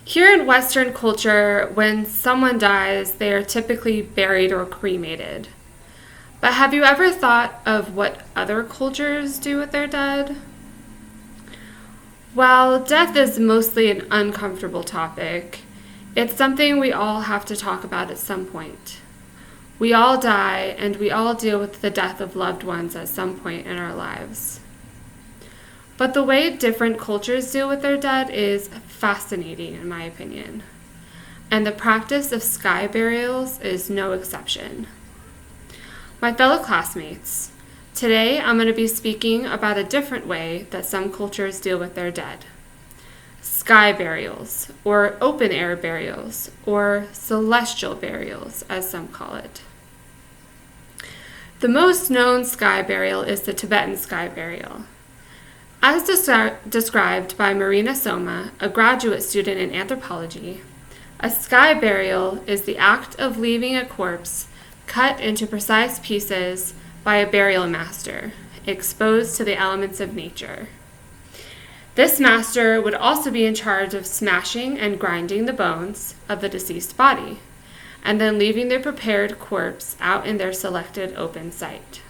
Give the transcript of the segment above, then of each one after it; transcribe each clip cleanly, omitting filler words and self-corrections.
Here in Western culture, when someone dies, they are typically buried or cremated. But have you ever thought of what other cultures do with their dead? While death is mostly an uncomfortable topic, it's something we all have to talk about at some point. We all die, and we all deal with the death of loved ones at some point in our lives. But the way different cultures deal with their dead is fascinating, in my opinion. And the practice of sky burials is no exception. My fellow classmates, today I'm going to be speaking about a different way that some cultures deal with their dead. Sky burials, or open air burials, or celestial burials, as some call it. The most known sky burial is the Tibetan sky burial. As described by Marina Soma, a graduate student in anthropology, a sky burial is the act of leaving a corpse cut into precise pieces by a burial master, exposed to the elements of nature. This master would also be in charge of smashing and grinding the bones of the deceased body, and then leaving the prepared corpse out in their selected open site.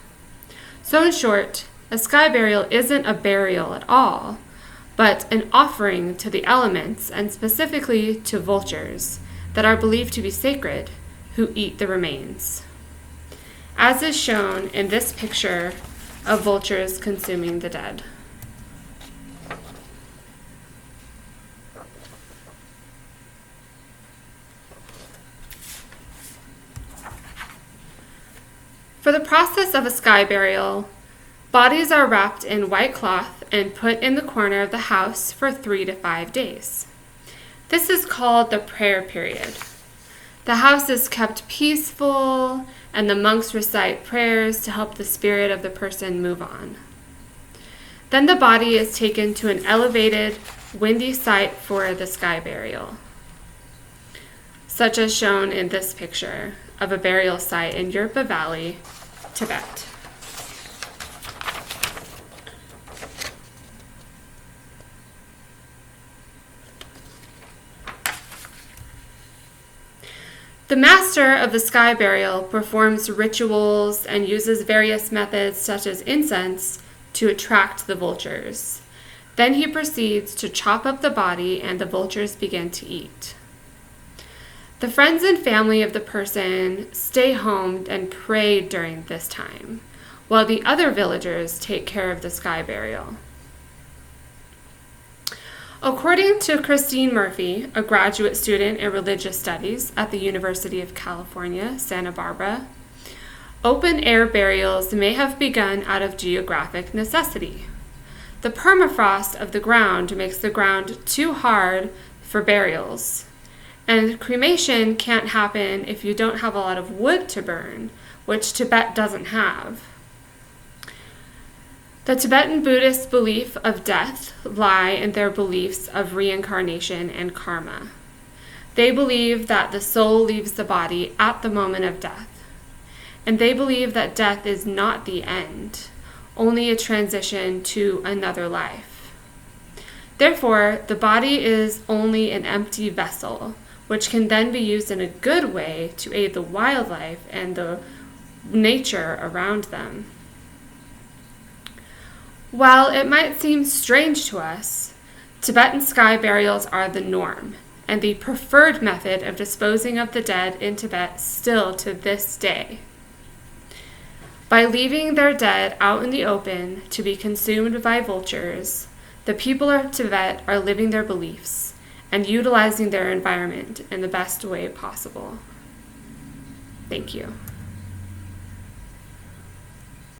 So in short, a sky burial isn't a burial at all, but an offering to the elements, and specifically to vultures that are believed to be sacred, who eat the remains, as is shown in this picture of vultures consuming the dead. For the process of a sky burial, bodies are wrapped in white cloth and put in the corner of the house for 3 to 5 days. This is called the prayer period. The house is kept peaceful, and the monks recite prayers to help the spirit of the person move on. Then the body is taken to an elevated, windy site for the sky burial, such as shown in this picture of a burial site in Yerpa Valley, Tibet. The master of the sky burial performs rituals and uses various methods such as incense to attract the vultures. Then he proceeds to chop up the body and the vultures begin to eat. The friends and family of the person stay home and pray during this time, while the other villagers take care of the sky burial. According to Christine Murphy, a graduate student in religious studies at the University of California, Santa Barbara, open air burials may have begun out of geographic necessity. The permafrost of the ground makes the ground too hard for burials, and cremation can't happen if you don't have a lot of wood to burn, which Tibet doesn't have. The Tibetan Buddhist belief of death lie in their beliefs of reincarnation and karma. They believe that the soul leaves the body at the moment of death, and they believe that death is not the end, only a transition to another life. Therefore, the body is only an empty vessel, which can then be used in a good way to aid the wildlife and the nature around them. While it might seem strange to us, Tibetan sky burials are the norm and the preferred method of disposing of the dead in Tibet still to this day. By leaving their dead out in the open to be consumed by vultures, the people of Tibet are living their beliefs and utilizing their environment in the best way possible. Thank you.